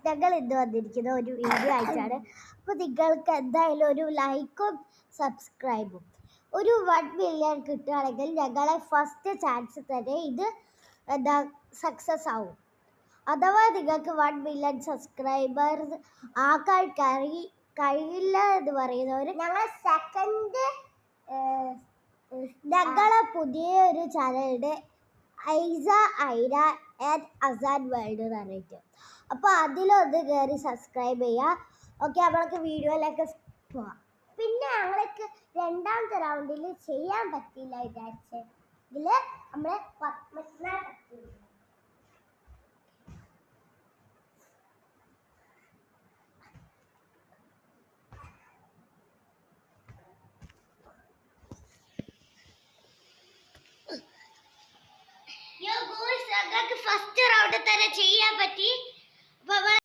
ഞങ്ങൾ ഇന്ന് വന്നിരിക്കുന്ന ഒരു വീഡിയോ ആയിട്ടാണ്. അപ്പോൾ നിങ്ങൾക്ക് എന്തായാലും ഒരു ലൈക്കും സബ്സ്ക്രൈബും ഒരു 1 മില്യൺ കിട്ടുകയാണെങ്കിൽ ഞങ്ങളെ ഫസ്റ്റ് ചാൻസ് തന്നെ ഇത് എന്താ സക്സസ് ആവും. അഥവാ നിങ്ങൾക്ക് 1 മില്യൺ സബ്സ്ക്രൈബേഴ്സ് ആക്കാൻ കഴിയില്ല എന്ന് പറയുന്നവർ ഞങ്ങളെ പുതിയൊരു ചാനലുണ്ട്, ഐസ ഐര ആൻഡ് അസാൻ വേൾഡ് എന്ന് പറഞ്ഞിട്ട്. അപ്പോൾ അതിലൊന്ന് കയറി സബ്സ്ക്രൈബ് ചെയ്യുക. ഓക്കെ, നമ്മൾക്ക് വീഡിയോയിലേക്ക് പോവാം. പിന്നെ ഞങ്ങൾക്ക് രണ്ടാമത്തെ റൗണ്ടിൽ ചെയ്യാൻ പറ്റില്ല വിചാരിച്ചെങ്കിൽ നമ്മളെ പത്മശ്രീ പറ്റില്ല. ഫസ്റ്റ് റൗണ്ടിൽ തന്നെ ചെയ്യാൻ പറ്റി.